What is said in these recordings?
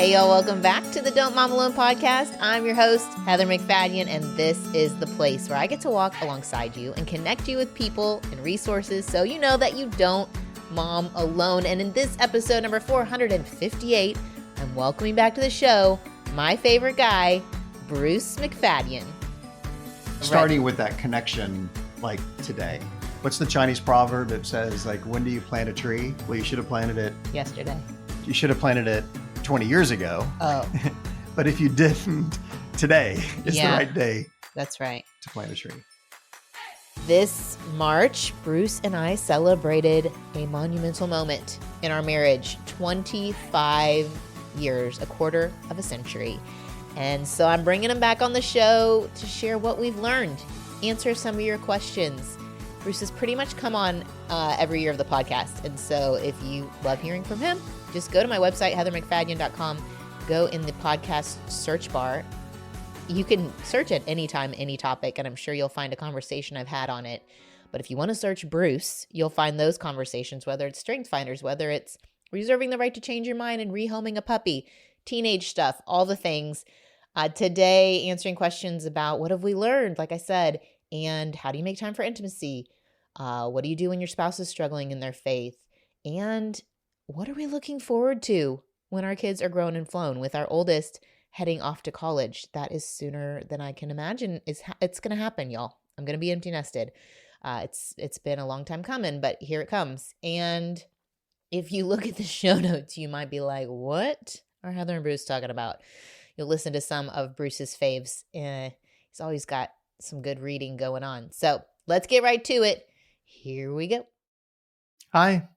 Hey, y'all, welcome back to the Don't Mom Alone podcast. I'm your host, Heather McFadden, and this is the place where I get to walk alongside you and connect you with people and resources so you know that you don't mom alone. And in this episode, number 458, I'm welcoming back to the show my favorite guy, Bruce McFadden. Starting with that connection, like today. What's the Chinese proverb that says, like, when do you plant a tree? Well, you should have planted it yesterday. You should have planted it 20 years ago. Oh. But if you didn't, today is the right day. That's right. To plant a tree. This March, Bruce and I celebrated a monumental moment in our marriage, 25 years, a quarter of a century. And so I'm bringing him back on the show to share what we've learned, answer some of your questions. Bruce has pretty much come on every year of the podcast. And so if you love hearing from him, just go to my website, heathermcfadden.com, go in the podcast search bar. You can search at any time, any topic, and I'm sure you'll find a conversation I've had on it. But if you want to search Bruce, you'll find those conversations, whether it's strength finders, whether it's reserving the right to change your mind and rehoming a puppy, teenage stuff, all the things. Today, answering questions about what have we learned, like I said, and how do you make time for intimacy? What do you do when your spouse is struggling in their faith? And what are we looking forward to when our kids are grown and flown, with our oldest heading off to college? That is sooner than I can imagine. It's going to happen, y'all. I'm going to be empty nested. It's been a long time coming, but here it comes. And if you look at the show notes, you might be like, what are Heather and Bruce talking about? You'll listen to some of Bruce's faves. He's always got some good reading going on. So let's get right to it. Here we go. Hi.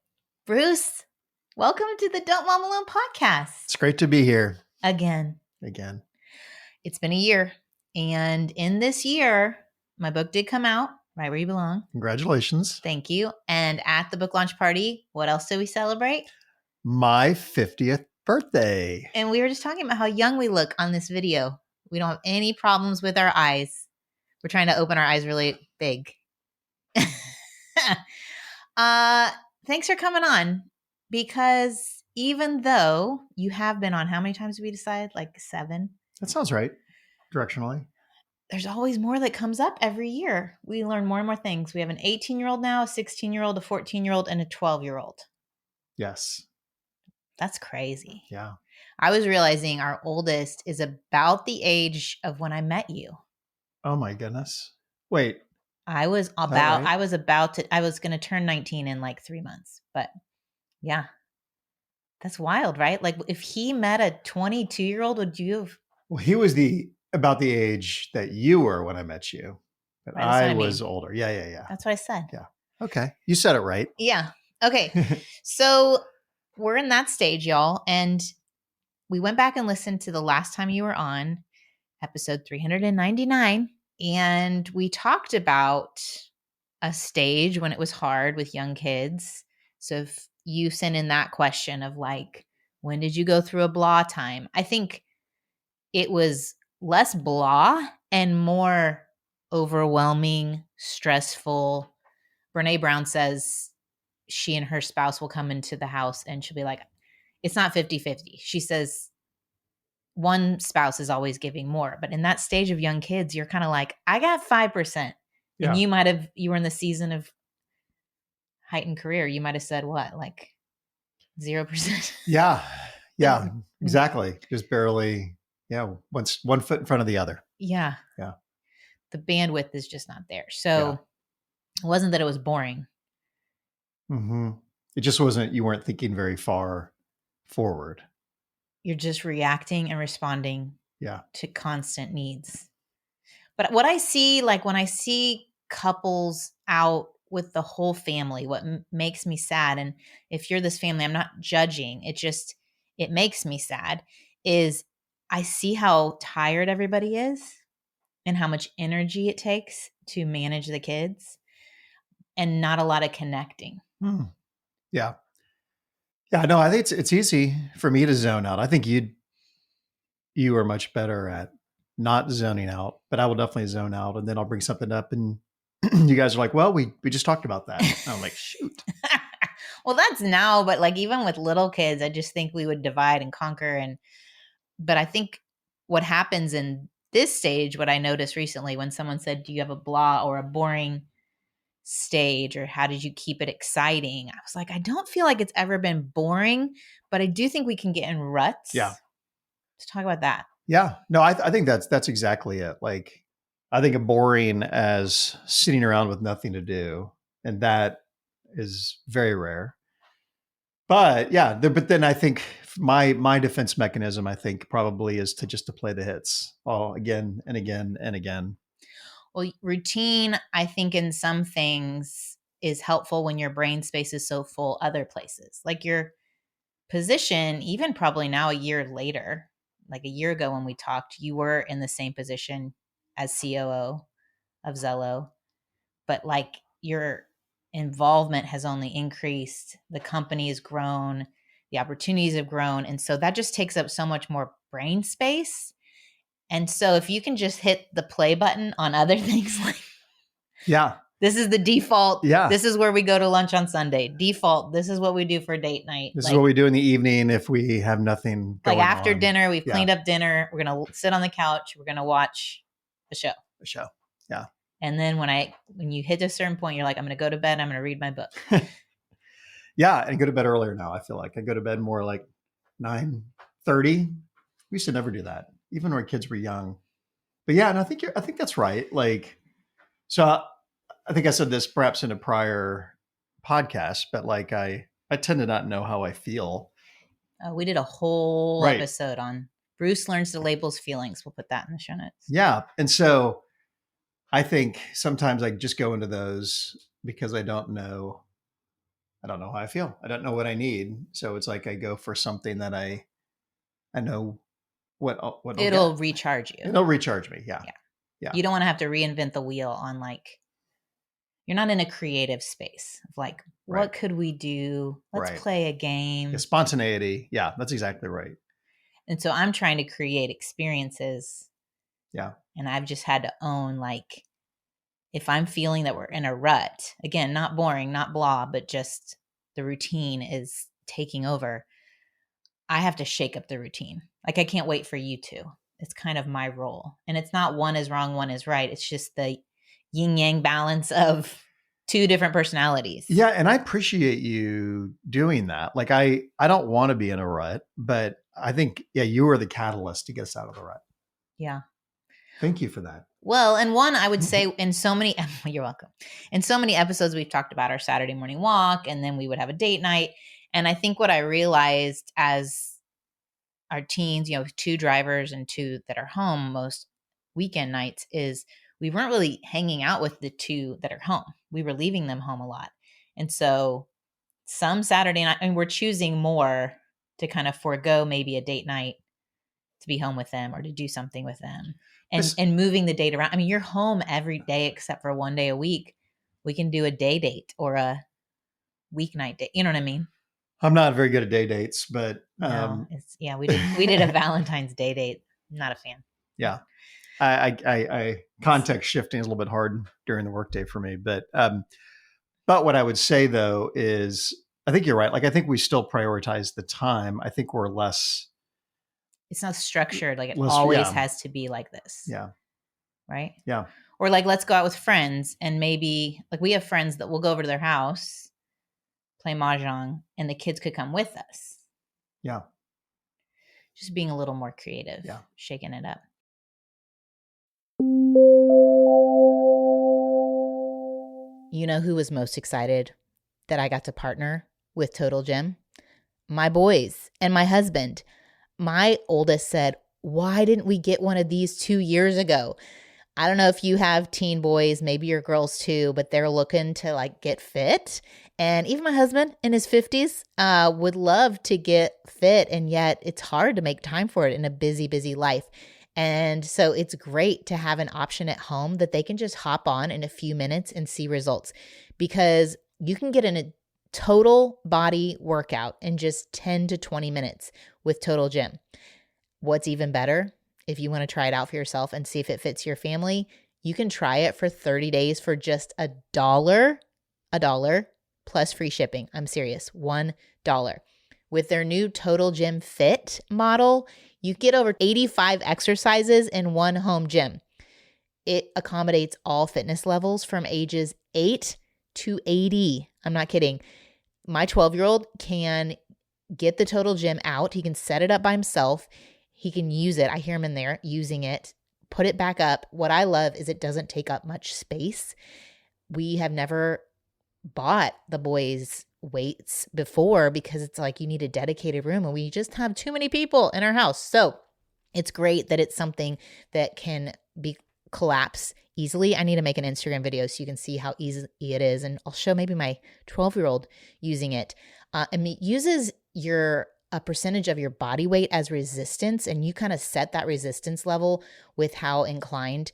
Bruce, welcome to the Don't Mom Alone podcast. It's great to be here. Again. It's been a year. And in this year, my book did come out, Right Where You Belong. Congratulations. Thank you. And at the book launch party, what else did we celebrate? My 50th birthday. And we were just talking about how young we look on this video. We don't have any problems with our eyes. We're trying to open our eyes really big. Thanks for coming on, because even though you have been on, how many times did we decide? Like 7? That sounds right. Directionally. There's always more that comes up every year. We learn more and more things. We have an 18-year-old now, a 16-year-old, a 14-year-old, and a 12-year-old. Yes. That's crazy. Yeah. I was realizing our oldest is about the age of when I met you. Oh my goodness. Wait. I was going to turn 19 in like 3 months, but yeah, that's wild, right? Like if he met a 22-year-old, would you have? Well, he was about the age that you were when I met you, but right, I was older. Yeah. That's what I said. Yeah. Okay. You said it right. Yeah. Okay. So we're in that stage, y'all. And we went back and listened to the last time you were on, episode 399. And we talked about a stage when it was hard with young kids. So if you send in that question of like, when did you go through a blah time? I think it was less blah and more overwhelming, stressful. Brene Brown says she and her spouse will come into the house and she'll be like, it's not 50-50. She says, one spouse is always giving more. But in that stage of young kids, you're kind of like, I got 5%. Yeah. And you were in the season of heightened career. You might've said what, like 0%? Yeah, exactly. Just barely, one foot in front of the other. Yeah. The bandwidth is just not there. So It wasn't that it was boring. Mm-hmm. It just wasn't, you weren't thinking very far forward. You're just reacting and responding to constant needs. But what I see, like when I see couples out with the whole family, what makes me sad, and if you're this family, I'm not judging, it makes me sad, is I see how tired everybody is and how much energy it takes to manage the kids and not a lot of connecting. Yeah. Yeah, no, I think it's easy for me to zone out. I think you are much better at not zoning out, but I will definitely zone out, and then I'll bring something up and you guys are like, well, we just talked about that. And I'm like, shoot. Well, that's now, but like even with little kids, I just think we would divide and conquer. And But I think what happens in this stage, what I noticed recently when someone said, do you have a blah or a boring stage, or how did you keep it exciting? I was like, I don't feel like it's ever been boring, but I do think we can get in ruts. Yeah. Let's talk about that. Yeah. No, I think that's exactly it. Like, I think of boring as sitting around with nothing to do. And that is very rare. But yeah, but then I think my defense mechanism, I think, probably is to play the hits all again and again and again. Well, routine, I think in some things is helpful when your brain space is so full other places. Like your position, even probably now a year later, like a year ago when we talked, you were in the same position as COO of Zello, but like your involvement has only increased. The company has grown, the opportunities have grown. And so that just takes up so much more brain space. And so if you can just hit the play button on other things, like, Yeah. this is the default. Yeah. This is where we go to lunch on Sunday. Default. This is what we do for date night. This is what we do in the evening if we have nothing going like after on. dinner, we've cleaned up dinner. We're going to sit on the couch. We're going to watch a show. A show. Yeah. And then when you hit a certain point, you're like, I'm going to go to bed. I'm going to read my book. Yeah. And go to bed earlier now. I feel like I go to bed more like 9:30. We used to never do that, even when our kids were young. But yeah, and I think that's right. Like, so I think I said this perhaps in a prior podcast, but like I tend to not know how I feel. We did a whole episode on Bruce learns to label his feelings. We'll put that in the show notes. Yeah. And so I think sometimes I just go into those because I don't know how I feel. I don't know what I need. So it's like I go for something that I know what it'll recharge you. It'll recharge me. Yeah. You don't want to have to reinvent the wheel on you're not in a creative space of what could we do? Let's play a game. Yeah, spontaneity. Yeah, that's exactly right. And so I'm trying to create experiences. Yeah. And I've just had to own, if I'm feeling that we're in a rut, again, not boring, not blah, but just the routine is taking over, I have to shake up the routine. I can't wait for you to. It's kind of my role. And it's not one is wrong, one is right. It's just the yin yang balance of two different personalities. Yeah. And I appreciate you doing that. Like, I don't want to be in a rut, but I think, you were the catalyst to get us out of the rut. Yeah. Thank you for that. Well, and one, I would say in so many, you're welcome. In so many episodes, we've talked about our Saturday morning walk, and then we would have a date night. And I think what I realized as our teens, 2 drivers and 2 that are home most weekend nights, is we weren't really hanging out with the 2 that are home. We were leaving them home a lot. And so some Saturday night, we're choosing more to kind of forego maybe a date night to be home with them or to do something with them, and moving the date around. You're home every day except for one day a week. We can do a day date or a weeknight date. You know what I mean? I'm not very good at day dates, but no, we did a Valentine's Day date. Not a fan. Yeah. I context shifting is a little bit hard during the workday for me, but what I would say though is I think you're right. I think we still prioritize the time. I think we're less. It's not structured. It always has to be like this. Yeah. Right. Yeah. Or let's go out with friends, and maybe we have friends that we'll go over to their house, play mahjong, and the kids could come with us. Yeah. Just being a little more creative. Yeah. Shaking it up. You know who was most excited that I got to partner with Total Gym? My boys and my husband. My oldest said, why didn't we get one of these 2 years ago? I don't know if you have teen boys, maybe your girls too, but they're looking to get fit. And even my husband in his 50s would love to get fit, and yet it's hard to make time for it in a busy, busy life. And so it's great to have an option at home that they can just hop on in a few minutes and see results, because you can get in a total body workout in just 10 to 20 minutes with Total Gym. What's even better, if you want to try it out for yourself and see if it fits your family, you can try it for 30 days for just $1 plus free shipping. I'm serious, $1. With their new Total Gym Fit model, You get over 85 exercises in one home gym. It accommodates all fitness levels from ages 8 to 80. I'm not kidding. My 12-year-old can get the total gym out. He can set it up by himself. He can use it. I hear him in there using it, put it back up. What I love is it doesn't take up much space. We have never bought the boys' weights before because it's like you need a dedicated room and we just have too many people in our house. So it's great that it's something that can be collapse easily. I need to make an Instagram video so you can see how easy it is. And I'll show maybe my 12-year-old using it. And it uses a percentage of your body weight as resistance, and you kind of set that resistance level with how inclined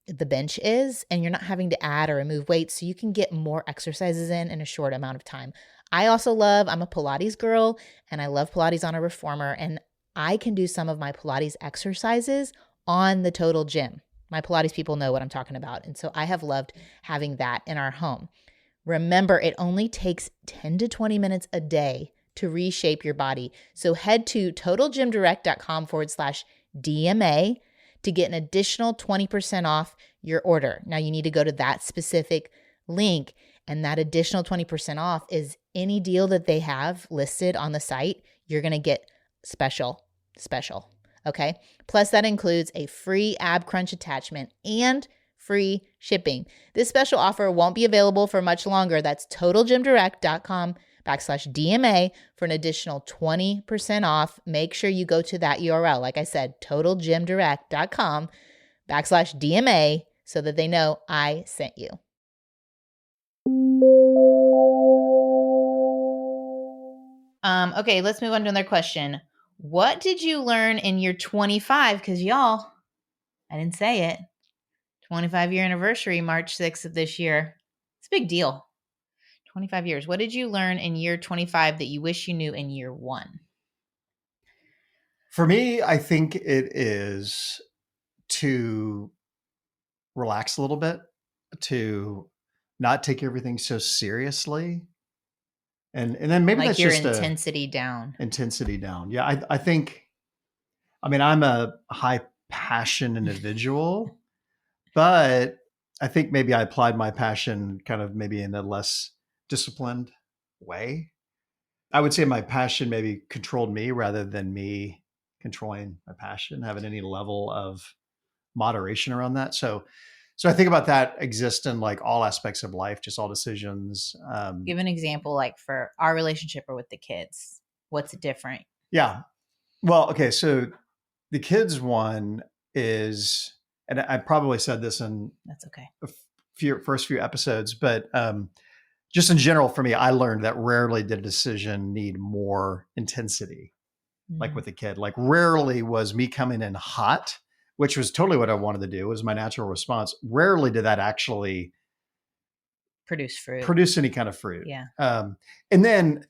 the bench is, and you're not having to add or remove weights, so you can get more exercises in a short amount of time. I'm a Pilates girl, and I love Pilates on a reformer, and I can do some of my Pilates exercises on the total gym. My Pilates people know what I'm talking about, and so I have loved having that in our home. Remember, it only takes 10 to 20 minutes a day to reshape your body. So head to totalgymdirect.com/DMA to get an additional 20% off your order. Now you need to go to that specific link, and that additional 20% off is any deal that they have listed on the site. You're going to get special. Okay. Plus that includes a free ab crunch attachment and free shipping. This special offer won't be available for much longer. That's totalgymdirect.com/DMA for an additional 20% off. Make sure you go to that URL. Like I said, totalgymdirect.com/DMA so that they know I sent you. Okay, let's move on to another question. What did you learn in year 25? Because y'all, I didn't say it. 25-year anniversary, March 6th of this year. It's a big deal. 25 years. What did you learn in year 25 that you wish you knew in year 1? For me, I think it is to relax a little bit, to not take everything so seriously. And then maybe like that's your just intensity down. Intensity down. Yeah, I think, I'm a high passion individual, but I think maybe I applied my passion kind of maybe in a less disciplined way. I would say my passion maybe controlled me rather than me controlling my passion, having any level of moderation around that. So I think about that exists in like all aspects of life, just all decisions. Give an example, like for our relationship or with the kids. What's different? Yeah. Well, okay. So the kids one is, and I probably said this in That's okay. First few episodes, but just in general for me, I learned that rarely did a decision need more intensity. Like with a kid, like rarely was me coming in hot, which was totally what I wanted to do, was my natural response. Rarely did that actually produce any kind of fruit. Yeah. And then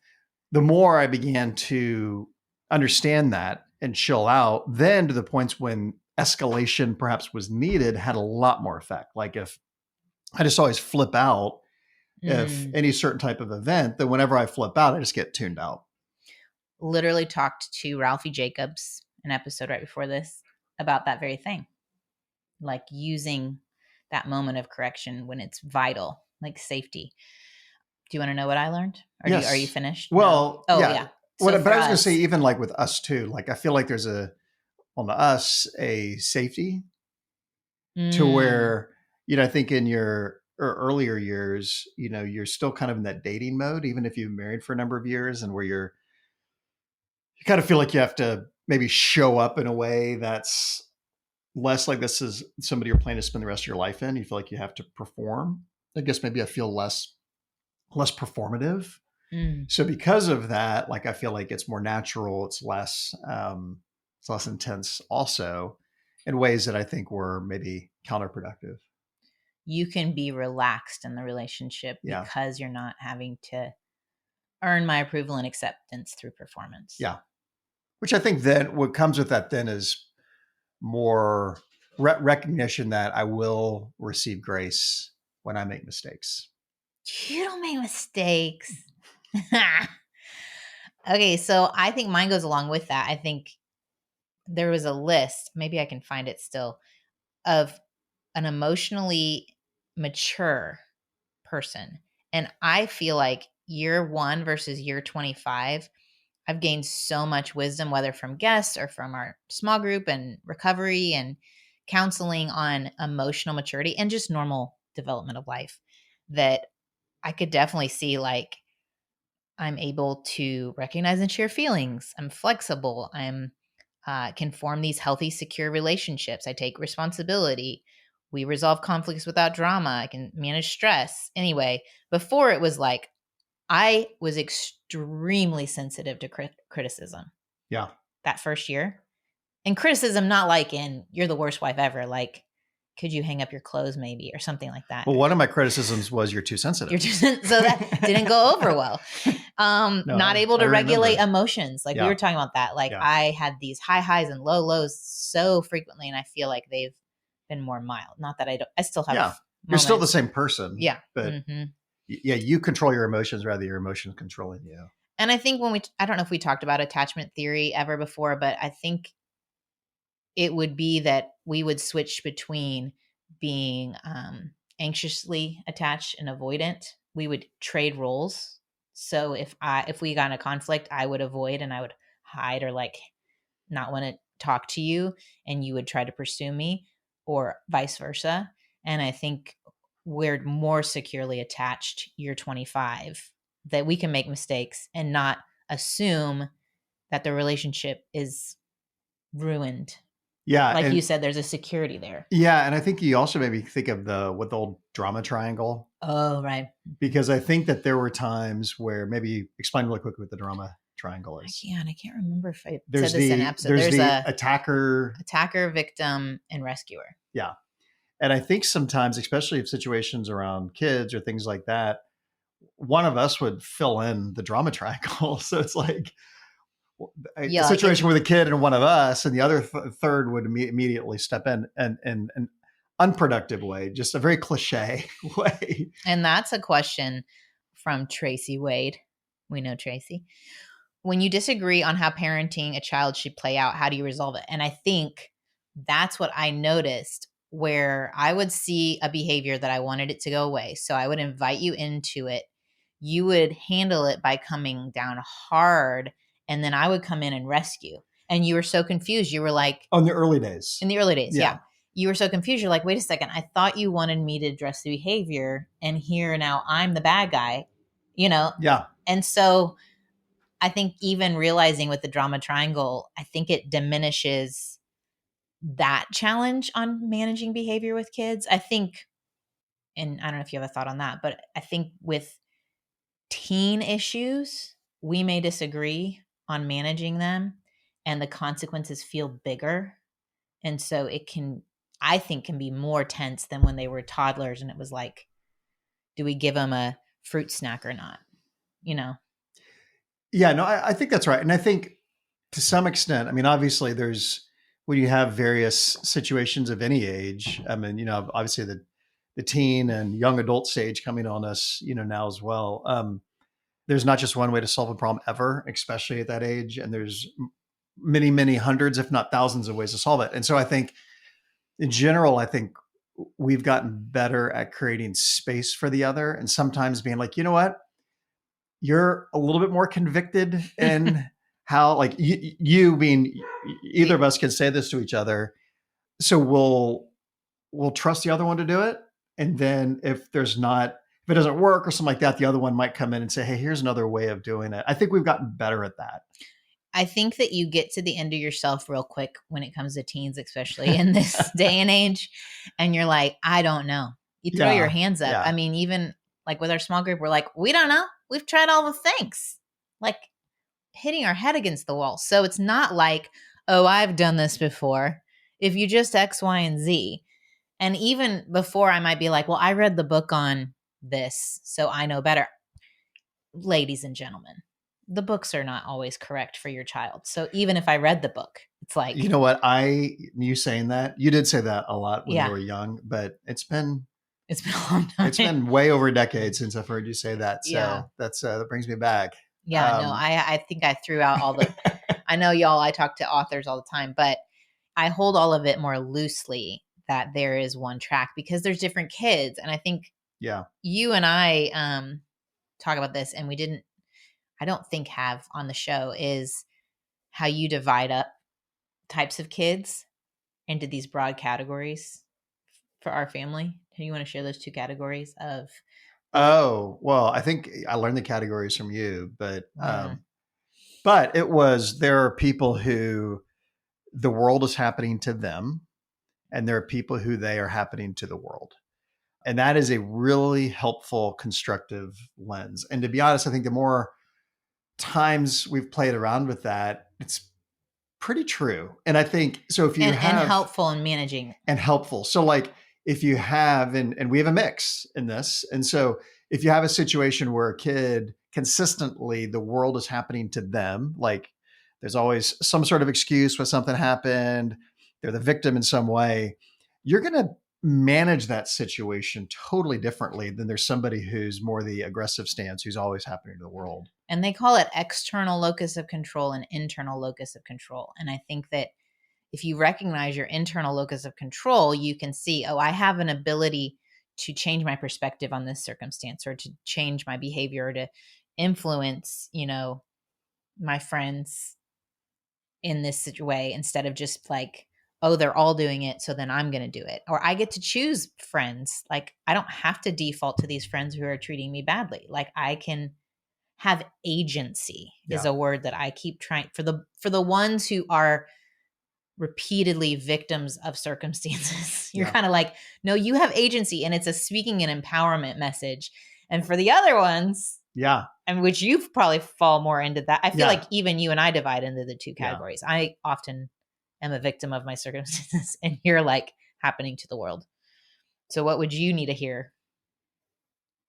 the more I began to understand that and chill out, then to the points when escalation perhaps was needed, had a lot more effect. Like if I just always flip out, if any certain type of event, then whenever I flip out, I just get tuned out. Literally talked to Ralphie Jacobs, an episode right before this, about that very thing. Like using that moment of correction when it's vital, like safety. Do you want to know what I learned? Or yes. Are you finished? Well, no? yeah. So but I was going to say, even like with us too, like I feel like there's a safety to where, I think in your earlier years, you're still kind of in that dating mode, even if you've been married for a number of years, and where you kind of feel like you have to maybe show up in a way that's less like this is somebody you're planning to spend the rest of your life in. You feel like you have to perform. I guess maybe I feel less performative. So because of that, like I feel like it's more natural. It's less intense also in ways that I think were maybe counterproductive. You can be relaxed in the relationship because you're not having to earn my approval and acceptance through performance. Yeah. Which I think then what comes with that then is more recognition that I will receive grace when I make mistakes. You don't make mistakes. Okay, so I think mine goes along with that. I think there was a list, maybe I can find it still, of an emotionally mature person. And I feel like year 1 versus year 25, I've gained so much wisdom, whether from guests or from our small group and recovery and counseling on emotional maturity and just normal development of life, that I could definitely see like I'm able to recognize and share feelings. I'm flexible. I'm can form these healthy, secure relationships. I take responsibility. We resolve conflicts without drama. I can manage stress. Anyway, before it was like I was extremely sensitive to criticism Yeah. that first year. And criticism, not like in you're the worst wife ever, like could you hang up your clothes maybe or something like that. Well, one of my criticisms was you're too sensitive. So that didn't go over well. No, Not able I to regulate remember. emotions. Like we Yeah. were talking about that. Like Yeah. I had these high highs and low lows so frequently, and I feel like they've been more mild. Not that I still have Yeah. You're still the moments. same person. Yeah. But Mm-hmm. yeah, you control your emotions rather than your emotions controlling you. And I think I don't know if we talked about attachment theory ever before, but I think it would be that we would switch between being anxiously attached and avoidant. We would trade roles. So if we got in a conflict, I would avoid and I would hide or like not want to talk to you, and you would try to pursue me, or vice versa. And I think we're more securely attached year 25, that we can make mistakes and not assume that the relationship is ruined. Yeah. Like And you said, there's a security there. yeah, and I think you also maybe think of the old drama triangle, Oh, right. because I think that there were times where maybe explain really quickly what the drama triangle is. I can't remember if I There's said this in an the episode. there's There's the a attacker. attacker, victim, and rescuer. Yeah. And I think sometimes, especially if situations around kids or things like that, one of us would fill in the drama triangle. So it's like a Yeah, situation with a kid and one of us, and the other third would immediately step in and an unproductive way, just a very cliche way. and that's a question from Tracy Wade. We know Tracy. When you disagree on how parenting a child should play out, how do you resolve it? And I think that's what I noticed, where I would see a behavior that I wanted it to go away. So I would invite you into it. You would handle it by coming down hard, and then I would come in and rescue. And you were so confused. You were like, On the early days. in the early days, Yeah. yeah. You were so confused. You're like, wait a second. I thought you wanted me to address the behavior, and here now I'm the bad guy, you know? Yeah. And so I think even realizing with the drama triangle, I think it diminishes that challenge on managing behavior with kids. I think, and I don't know if you have a thought on that, but I think with teen issues, we may disagree on managing them, and the consequences feel bigger. And so it can, I think, can be more tense than when they were toddlers and it was like, do we give them a fruit snack or not? You know? Yeah, no, I think that's right. And I think to some extent, I mean, obviously there's, when you have various situations of any age, I mean, obviously the teen and young adult stage coming on us, now as well. There's not just one way to solve a problem ever, especially at that age. And there's many, many hundreds, if not thousands of ways to solve it. And so I think in general, I think we've gotten better at creating space for the other, and sometimes being like, you know what, you're a little bit more convicted in how, like, you being, either of us can say this to each other, so we'll trust the other one to do it. And then if it doesn't work or something like that, the other one might come in and say, hey, here's another way of doing it. I think we've gotten better at that. I think that you get to the end of yourself real quick when it comes to teens, especially in this day and age. And you're like, I don't know. You throw your hands up. Yeah. I mean, even like with our small group, we're like, we don't know. We've tried all the things, like hitting our head against the wall. So it's not like, oh, I've done this before. If you just X, Y, and Z. And even before, I might be like, well, I read the book on this, so I know better. Ladies and gentlemen, the books are not always correct for your child. So even if I read the book, it's like, you know what, you saying that, you did say that a lot when Yeah. you were young, but it's been a long time. it's been way over a decade since I've heard you say that. So Yeah. that brings me back. Yeah, no, I think I threw out all the I know y'all, I talk to authors all the time, but I hold all of it more loosely that there is one track because there's different kids. And I think Yeah. you and I talk about this, and I don't think have on the show, is how you divide up types of kids into these broad categories for our family. Do you want to share those two categories of Oh, well, I think I learned the categories from you, Mm. but it was, there are people who the world is happening to them, and there are people who they are happening to the world. And that is a really helpful, constructive lens. And to be honest, I think the more times we've played around with that, it's pretty true. And I think so if you and have helpful in managing. and helpful. So like if you have, and we have a mix in this. And so if you have a situation where a kid consistently, the world is happening to them, like there's always some sort of excuse when something happened, they're the victim in some way, you're going to manage that situation totally differently than there's somebody who's more the aggressive stance, who's always happening to the world. And they call it external locus of control and internal locus of control. And I think that if you recognize your internal locus of control, you can see, oh, I have an ability to change my perspective on this circumstance, or to change my behavior, or to influence, my friends in this way, instead of just like, oh, they're all doing it, so then I'm going to do it. Or I get to choose friends. Like, I don't have to default to these friends who are treating me badly. Like, I can have agency is Yeah. a word that I keep trying for the ones who are repeatedly victims of circumstances. You're kind of like, no, you have agency, and it's a speaking and empowerment message. And for the other ones, Yeah. and which you probably fall more into that. I feel Yeah. like even you and I divide into the two categories. Yeah. I often am a victim of my circumstances, and you're like happening to the world. So what would you need to hear?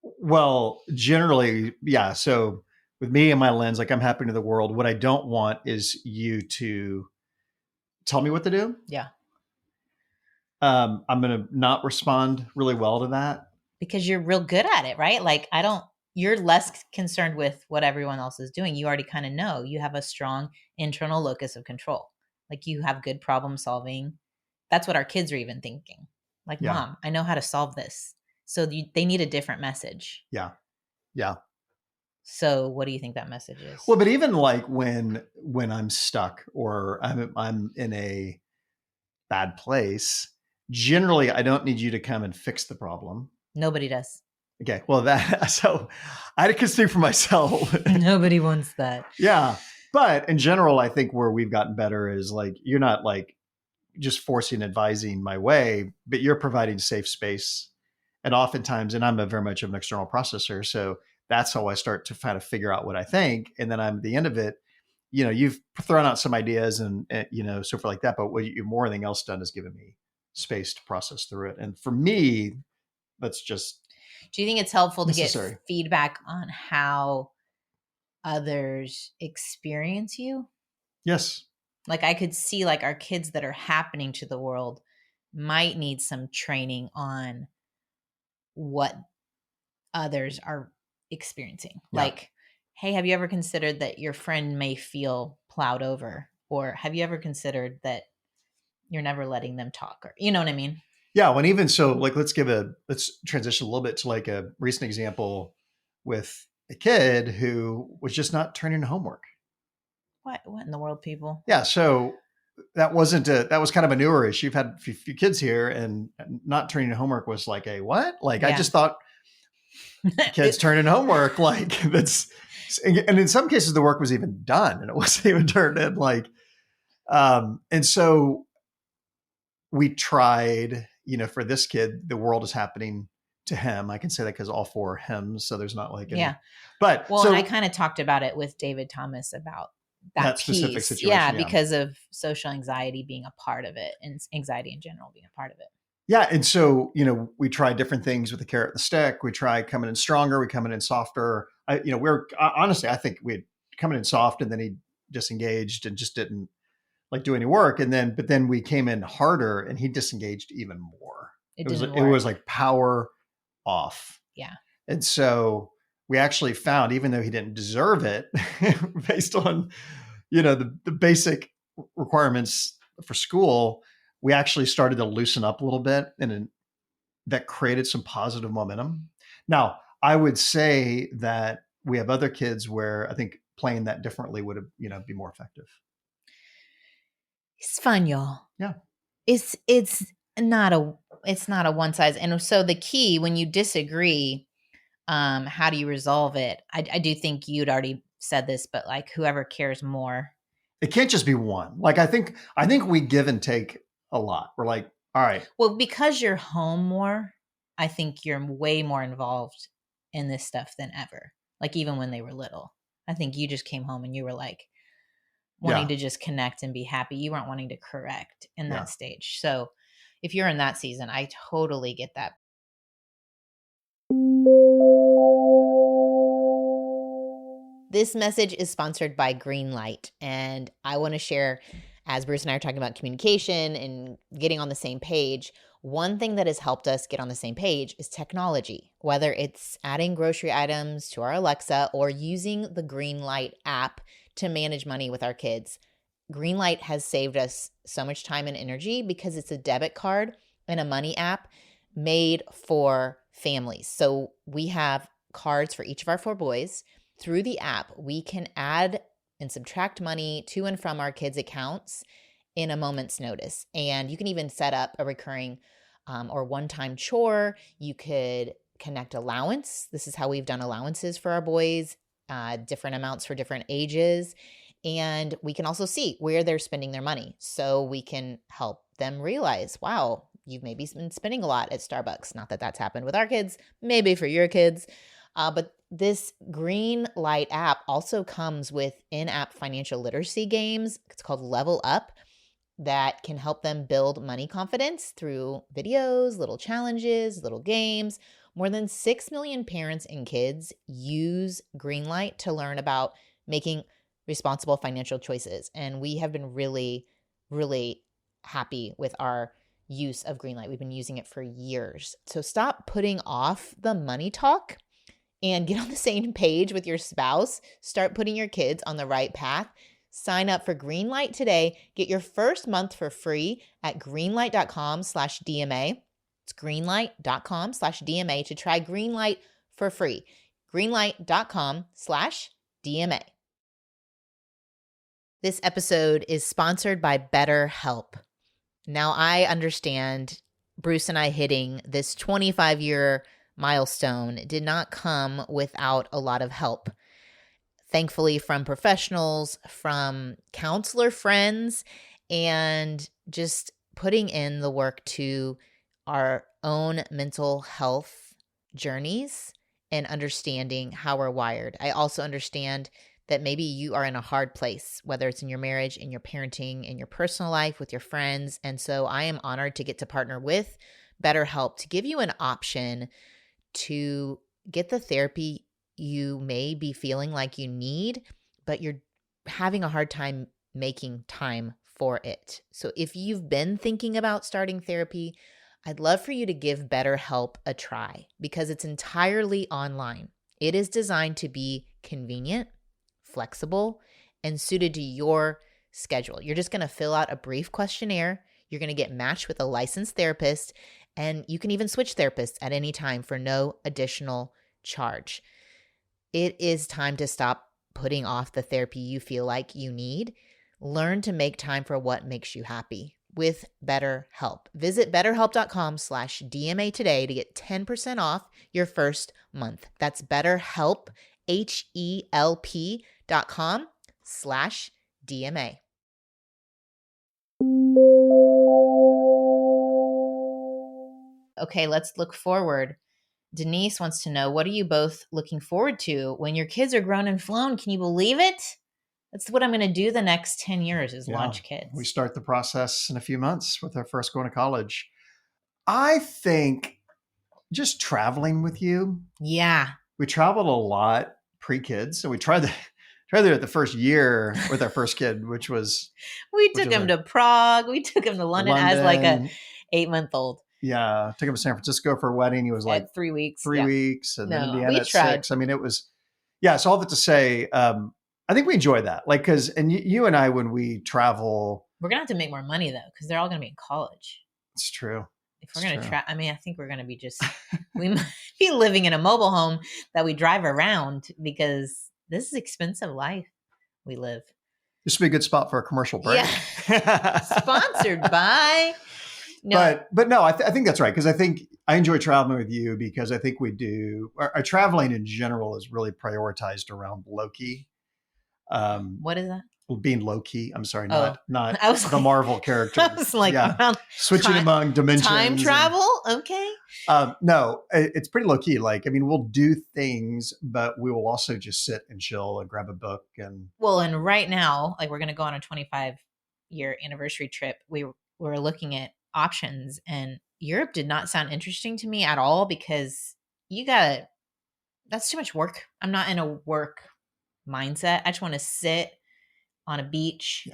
Well, generally, yeah. So with me and my lens, like I'm happening to the world. What I don't want is you to tell me what to do. Yeah. I'm going to not respond really well to that. Because you're real good at it, right? Like, you're less concerned with what everyone else is doing. You already kind of know. You have a strong internal locus of control. Like, you have good problem solving. That's what our kids are even thinking. Like, Yeah. Mom, I know how to solve this. So they need a different message. Yeah. Yeah. So what do you think that message is? Well, but even like when I'm stuck or I'm in a bad place, generally I don't need you to come and fix the problem. Nobody does. Okay. Well, so I can speak for myself. Nobody wants that. Yeah. But in general, I think where we've gotten better is like, you're not like just forcing advising my way, but you're providing safe space. And oftentimes, and I'm a very much of an external processor. So that's how I start to kind of figure out what I think. And then I'm at the end of it, you've thrown out some ideas and so forth like that. But what you've more than else done is given me space to process through it. And for me, that's just Do you think it's helpful necessary. to get feedback on how others experience you? Yes. Like, I could see like our kids that are happening to the world might need some training on what others are experiencing. Yeah. Like, hey, have you ever considered that your friend may feel plowed over? Or have you ever considered that you're never letting them talk? Or, you know what I mean? Yeah. When even so, like, let's transition a little bit to like a recent example with a kid who was just not turning in homework. What in the world, people? Yeah. So that was kind of a newer issue. You've had a few kids here, and not turning in homework was like a what? Like, I just thought kids turn in homework. Like that's, and in some cases the work was even done and it wasn't even turned in. Like, and so we tried, for this kid, the world is happening to him. I can say that because all four are him. So there's not like, but well, and I kind of talked about it with David Thomas about that specific piece. situation. Yeah, because of social anxiety being a part of it, and anxiety in general being a part of it. Yeah. And so, we try different things with the carrot and the stick. We try coming in stronger. We coming in softer. Honestly, I think we had coming in soft, and then he disengaged and just didn't like do any work. But then we came in harder and he disengaged even more. It was like power off. Yeah. And so we actually found, even though he didn't deserve it based on, the basic requirements for school, we actually started to loosen up a little bit, and that created some positive momentum. Now, I would say that we have other kids where I think playing that differently would have, be more effective. It's fun, y'all. Yeah. It's not a one size. And so the key when you disagree, how do you resolve it? I do think you'd already said this, but like whoever cares more. It can't just be one. Like I think we give and take a lot. We're like, all right. Well, because you're home more, I think you're way more involved in this stuff than ever. Like even when they were little. I think you just came home and you were like wanting to just connect and be happy. You weren't wanting to correct in that stage. So if you're in that season, I totally get that. This message is sponsored by Greenlight, and I want to share, as Bruce and I are talking about communication and getting on the same page, one thing that has helped us get on the same page is technology, whether it's adding grocery items to our Alexa or using the Greenlight app to manage money with our kids. Greenlight has saved us so much time and energy because it's a debit card and a money app made for families. So we have cards for each of our 4 boys. Through the app, we can add and subtract money to and from our kids' accounts in a moment's notice. And you can even set up a recurring or one-time chore. You could connect allowance. This is how we've done allowances for our boys, different amounts for different ages. And we can also see where they're spending their money. So we can help them realize, wow, you've maybe been spending a lot at Starbucks. Not that that's happened with our kids, maybe for your kids. But this Greenlight app also comes with in-app financial literacy games. It's called Level Up, that can help them build money confidence through videos, little challenges, little games. More than 6 million parents and kids use Greenlight to learn about making responsible financial choices. And we have been really, really happy with our use of Greenlight. We've been using it for years. So stop putting off the money talk and get on the same page with your spouse. Start putting your kids on the right path. Sign up for Greenlight today. Get your first month for free at greenlight.com/DMA. It's greenlight.com/DMA to try Greenlight for free. Greenlight.com/DMA. This episode is sponsored by BetterHelp. Now, I understand Bruce and I hitting this 25-year milestone did not come without a lot of help. Thankfully, from professionals, from counselor friends, and just putting in the work to our own mental health journeys and understanding how we're wired. I also understand that maybe you are in a hard place, whether it's in your marriage, in your parenting, in your personal life, with your friends. And so I am honored to get to partner with BetterHelp to give you an option to get the therapy you may be feeling like you need, but you're having a hard time making time for it. So if you've been thinking about starting therapy, I'd love for you to give BetterHelp a try because it's entirely online. It is designed to be convenient, flexible, and suited to your schedule. You're just going to fill out a brief questionnaire. You're going to get matched with a licensed therapist, and you can even switch therapists at any time for no additional charge. It is time to stop putting off the therapy you feel like you need. Learn to make time for what makes you happy with BetterHelp. Visit betterhelp.com/DMA today to get 10% off your first month. That's BetterHelp, HELP.com/DMA. Okay, let's look forward. Denise wants to know, what are you both looking forward to when your kids are grown and flown? Can you believe it? That's what I'm going to do the next 10 years is launch kids. We start the process in a few months with our first going to college. I think just traveling with you. Yeah. We traveled a lot pre-kids. So we tried it the first year with our first kid, which was... We took him to Prague. We took him to London as like a 8-month-old. Yeah. Took him to San Francisco for a wedding. He was like at 3 weeks. 3 weeks. And then Indiana at 6. I mean, it was... Yeah. So all that to say, I think we enjoy that. Like, cause, and you and I, when we travel, We're going to have to make more money though, because they're all going to be in college. it's true. If we're going to I mean, I think we're going to be we might be living in a mobile home that we drive around, because this is expensive life we live. This would be a good spot for a commercial break. Yeah. Sponsored by. No. But no, I think that's right. Because I think I enjoy traveling with you, because I think we do. Our traveling in general is really prioritized around low-key. What is that? Being low-key. I'm sorry, not I was the Marvel character. I was like, switching among dimensions. Time travel? Okay. No, it's pretty low-key. Like, I mean, we'll do things, but we will also just sit and chill and grab a book. And right now, like, we're going to go on a 25-year anniversary trip. We're looking at options, and Europe did not sound interesting to me at all, because that's too much work. I'm not in a work mindset. I just want to sit on a beach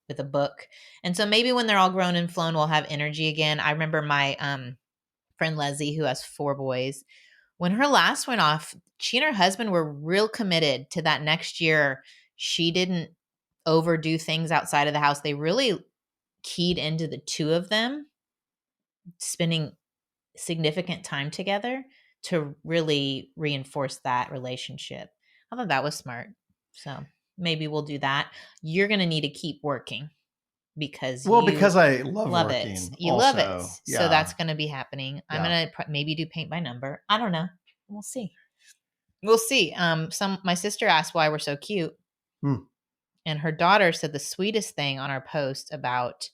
with a book. And so maybe when they're all grown and flown, we'll have energy again. I remember my friend Leslie, who has 4 boys, when her last went off, she and her husband were real committed to that next year. She didn't overdo things outside of the house. They really keyed into the 2 of them spending significant time together to really reinforce that relationship. I thought that was smart. So maybe we'll do that. You're going to need to keep working, because I love working. It. You love it. Yeah. So that's going to be happening. I'm going to maybe do paint by number. I don't know. We'll see. My sister asked why we're so cute. And her daughter said the sweetest thing on our post about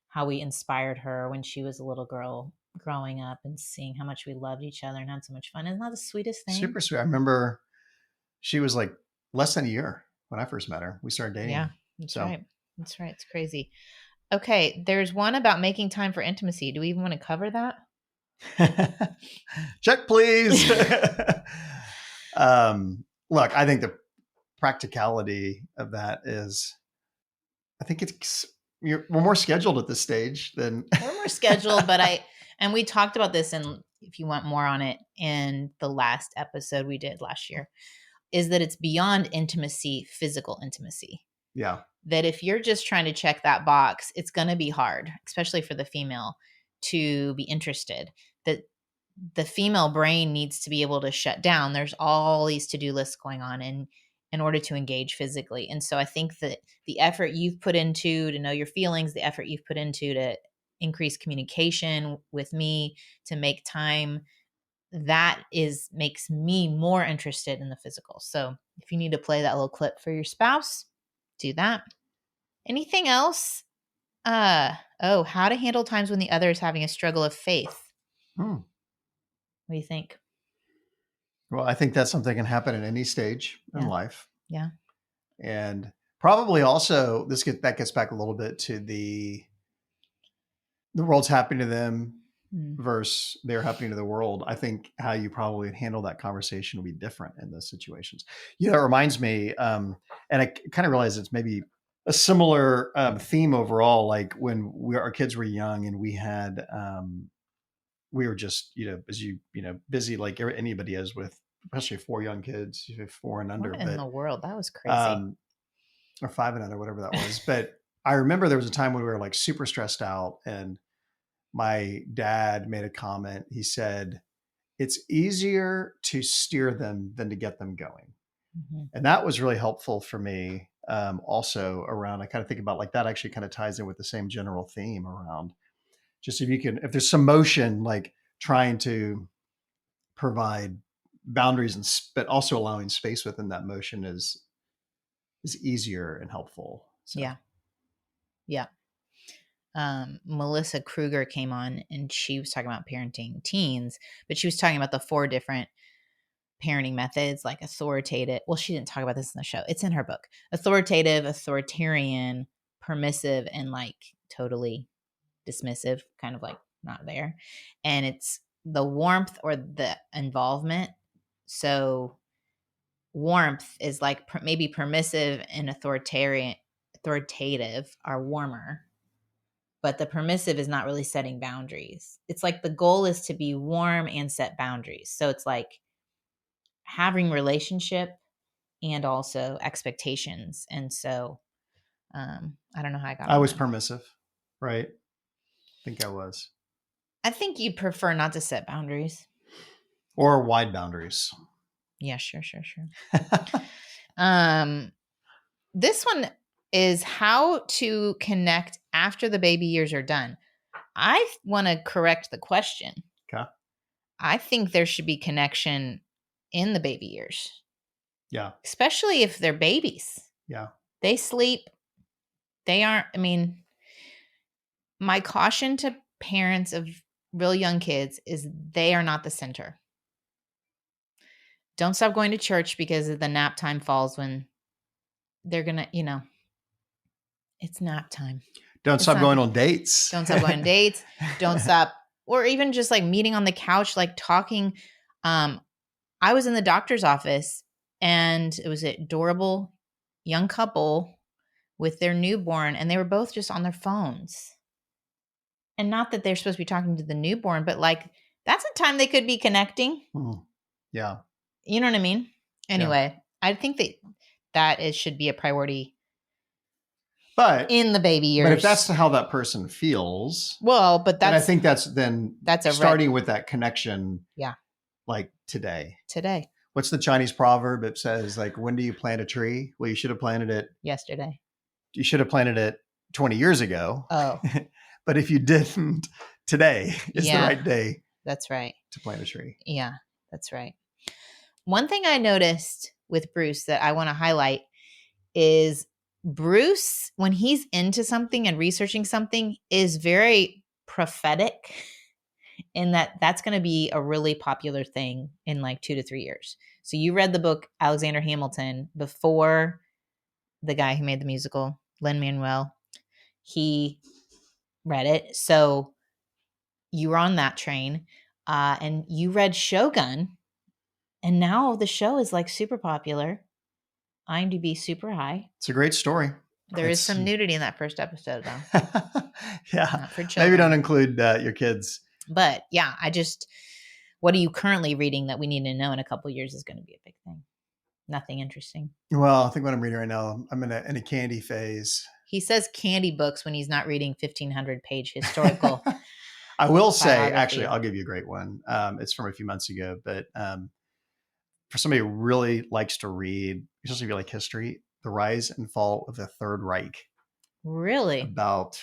how we inspired her when she was a little girl growing up, and seeing how much we loved each other and had so much fun. Isn't that the sweetest thing? Super sweet. I remember she was like less than a year when I first met her. We started dating. Yeah, that's right. That's right. It's crazy. Okay, there's one about making time for intimacy. Do we even want to cover that? Check, please. Look, I think the practicality of that is, I think we're more scheduled at this stage than we're more scheduled, and we talked about this, and if you want more on it, in the last episode we did last year, is that it's beyond intimacy, physical intimacy. Yeah. That if you're just trying to check that box, it's going to be hard, especially for the female, to be interested. That the female brain needs to be able to shut down. There's all these to-do lists going on in order to engage physically. And so I think that the effort you've put into to know your feelings, the effort you've put into to increase communication with me, to make time, that makes me more interested in the physical. So if you need to play that little clip for your spouse, do that. Anything else? How to handle times when the other is having a struggle of faith. What do you think? Well, I think that's something that can happen at any stage in life. Yeah. And probably also that gets back a little bit to the world's happening to them versus they're happening to the world. I think how you probably handle that conversation will be different in those situations. It reminds me, and I kind of realize it's maybe a similar theme overall. Like when our kids were young and we had, we were just, as busy like anybody is with, especially 4 young kids, 4 and under. What in the world? That was crazy. Or 5 and under, whatever that was. But I remember there was a time when we were like super stressed out, and my dad made a comment. He said, "It's easier to steer them than to get them going." Mm-hmm. And that was really helpful for me. Also around, I kind of think about like that actually kind of ties in with the same general theme around just if there's some motion, like trying to provide boundaries but also allowing space within that motion is easier and helpful. So. Yeah. Yeah. Melissa Kruger came on, and she was talking about parenting teens, but she was talking about the 4 different parenting methods, like authoritative. Well, she didn't talk about this in the show. It's in her book. Authoritative, authoritarian, permissive, and like totally dismissive, kind of like not there. And it's the warmth or the involvement. So warmth is like maybe permissive, and authoritative are warmer, but the permissive is not really setting boundaries. It's like the goal is to be warm and set boundaries. So it's like having relationship, and also expectations. And so I don't know how I got I on was that. permissive, right? I think I was. I think you'd prefer not to set boundaries. Or wide boundaries. Yeah, sure. This one is how to connect after the baby years are done. I want to correct the question. Okay. I think there should be connection in the baby years, Yeah. especially if they're babies. Yeah. They sleep. They aren't, I mean, my caution to parents of real young kids is they are not the center. Don't stop going to church because the nap time falls when they're going to, it's nap time. Don't It's stop not going the- on dates. Don't stop going on dates. Don't stop, or even just like meeting on the couch, like talking. I was in the doctor's office and it was an adorable young couple with their newborn, and they were both just on their phones. And not that they're supposed to be talking to the newborn, but like that's a time they could be connecting. Yeah. You know what I mean? Anyway, I think that should be a priority. But in the baby years. But if that's how that person feels, well, but then I that's think that's a starting with that connection. Yeah. Like today. What's the Chinese proverb? It says like, when do you plant a tree? Well, you should have planted it yesterday. You should have planted it 20 years ago. Oh. But if you didn't, today is the right day. That's right. To plant a tree. Yeah, that's right. One thing I noticed with Bruce that I want to highlight is Bruce, when he's into something and researching something, is very prophetic in that's going to be a really popular thing in like 2 to 3 years. So you read the book Alexander Hamilton before the guy who made the musical, Lin-Manuel. He read it. So you were on that train and you read Shogun. And now the show is like super popular. IMDb super high. It's a great story. There is some nudity in that first episode, though. Yeah. Not for children. Maybe don't include your kids. But yeah, what are you currently reading that we need to know in a couple of years is going to be a big thing? Nothing interesting. Well, I think what I'm reading right now, I'm in a candy phase. He says candy books when he's not reading 1,500-page historical. I will say, actually, I'll give you a great one. It's from a few months ago, but for somebody who really likes to read, especially if you like history, The Rise and Fall of the Third Reich. Really? About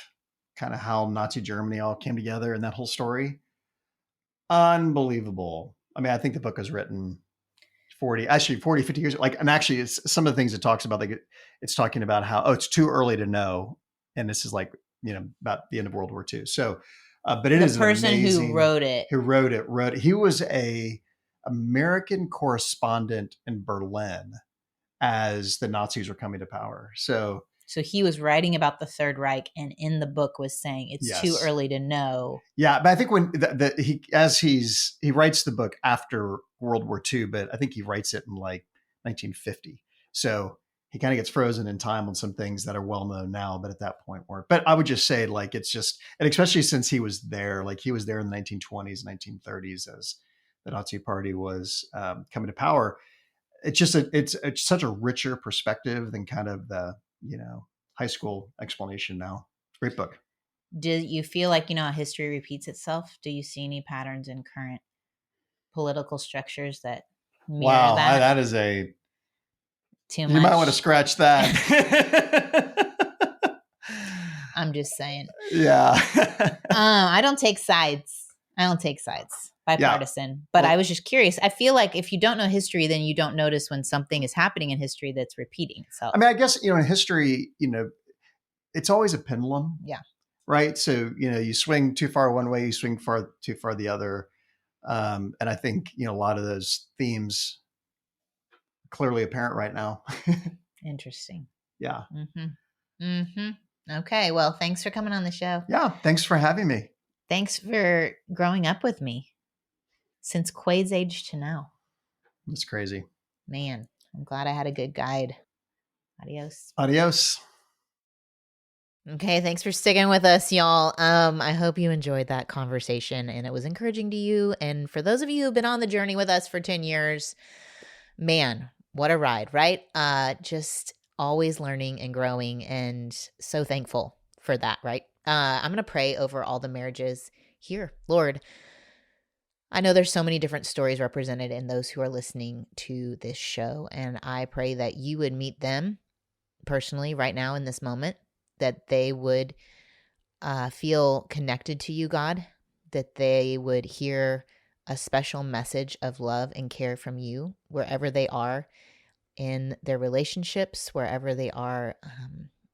kind of how Nazi Germany all came together and that whole story. Unbelievable. I mean, I think the book was written 40, 50 years. And actually it's some of the things it talks about, like it's talking about how, it's too early to know. And this is like, about the end of World War II. So, but it is the person amazing, who wrote it. He was a American correspondent in Berlin as the Nazis were coming to power. So he was writing about the Third Reich, and in the book was saying it's too early to know. Yeah, but I think when he writes the book after World War II, but I think he writes it in like 1950. So he kind of gets frozen in time on some things that are well known now, but at that point weren't. But I would just say, like, it's just, and especially since he was there, like he was there in the 1920s, 1930s as the Nazi Party was coming to power. It's just it's such a richer perspective than kind of the high school explanation now. Great book. Do you feel like, how history repeats itself? Do you see any patterns in current political structures that mirror that? That is too much. You might want to scratch that. I'm just saying. Yeah. I don't take sides. Bipartisan. Yeah. But I was just curious. I feel like if you don't know history, then you don't notice when something is happening in history that's repeating itself. I mean, I guess, in history, it's always a pendulum. Yeah. Right. So, you swing too far one way, you swing too far the other. And I think, a lot of those themes are clearly apparent right now. Interesting. Yeah. Mm-hmm. Mm-hmm. Okay. Well, thanks for coming on the show. Yeah. Thanks for having me. Thanks for growing up with me since Quaid's age to now. That's crazy. Man, I'm glad I had a good guide. Adios. Adios. Okay, thanks for sticking with us, y'all. I hope you enjoyed that conversation and it was encouraging to you. And for those of you who've been on the journey with us for 10 years, man, What a ride, right? Just always learning and growing, and so thankful for that, right? I'm going to pray over all the marriages here. Lord, I know there's so many different stories represented in those who are listening to this show, and I pray that you would meet them personally right now in this moment, that they would feel connected to you, God, that they would hear a special message of love and care from you wherever they are in their relationships, wherever they are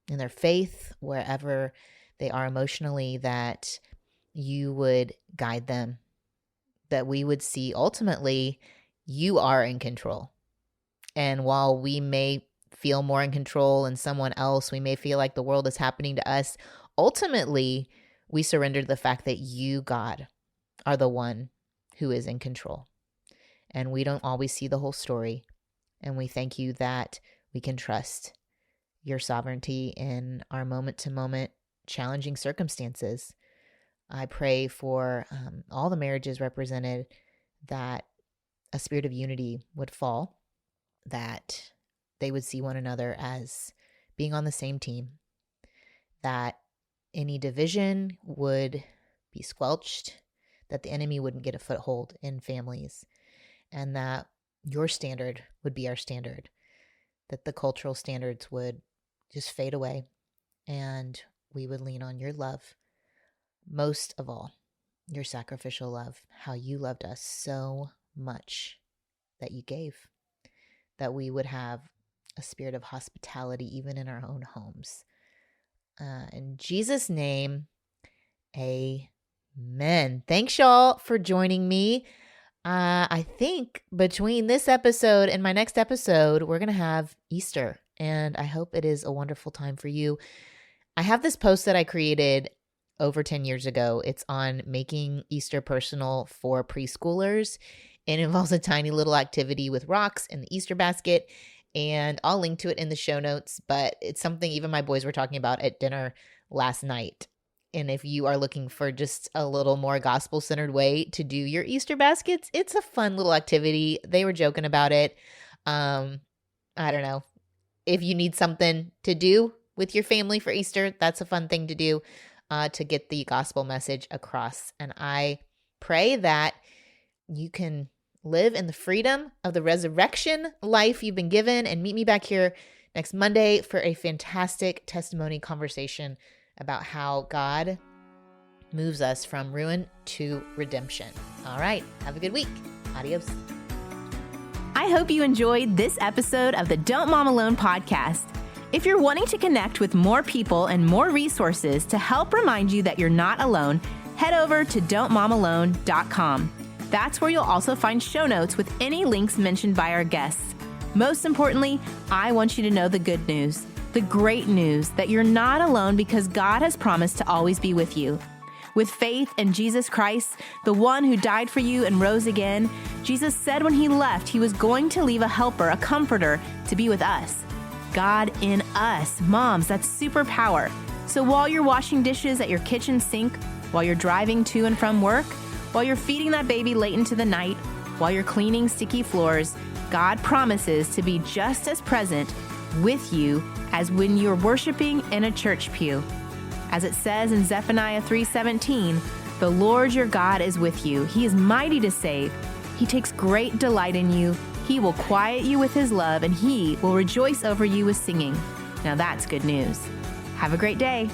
in their faith, wherever they are emotionally, that you would guide them, that we would see ultimately you are in control. And while we may feel more in control than someone else, we may feel like the world is happening to us, ultimately we surrender to the fact that you, God, are the one who is in control. And we don't always see the whole story. And we thank you that we can trust your sovereignty in our moment-to-moment challenging circumstances. I pray for all the marriages represented, that a spirit of unity would fall, that they would see one another as being on the same team, that any division would be squelched, that the enemy wouldn't get a foothold in families, and that your standard would be our standard, that the cultural standards would just fade away and we would lean on your love. Most of all, your sacrificial love, how you loved us so much that you gave, that we would have a spirit of hospitality even in our own homes. In Jesus' name, amen. Thanks, y'all, for joining me. I think between this episode and my next episode, we're going to have Easter, and I hope it is a wonderful time for you. I have this post that I created over 10 years ago. It's on making Easter personal for preschoolers. It involves a tiny little activity with rocks in the Easter basket, and I'll link to it in the show notes, but it's something even my boys were talking about at dinner last night. And if you are looking for just a little more gospel-centered way to do your Easter baskets, it's a fun little activity. They were joking about it. I don't know. If you need something to do with your family for Easter, that's a fun thing to do to get the gospel message across. And I pray that you can live in the freedom of the resurrection life you've been given, and meet me back here next Monday for a fantastic testimony conversation about how God moves us from ruin to redemption. All right. Have a good week. Adios. I hope you enjoyed this episode of the Don't Mom Alone podcast. If you're wanting to connect with more people and more resources to help remind you that you're not alone, head over to don'tmomalone.com. That's where you'll also find show notes with any links mentioned by our guests. Most importantly, I want you to know the good news, the great news that you're not alone because God has promised to always be with you. With faith in Jesus Christ, the one who died for you and rose again, Jesus said when he left, he was going to leave a helper, a comforter, to be with us. God in us. Moms, that's superpower. So while you're washing dishes at your kitchen sink, while you're driving to and from work, while you're feeding that baby late into the night, while you're cleaning sticky floors, God promises to be just as present with you as when you're worshiping in a church pew. As it says in Zephaniah 3:17, the Lord your God is with you. He is mighty to save. He takes great delight in you. He will quiet you with his love, and he will rejoice over you with singing. Now that's good news. Have a great day.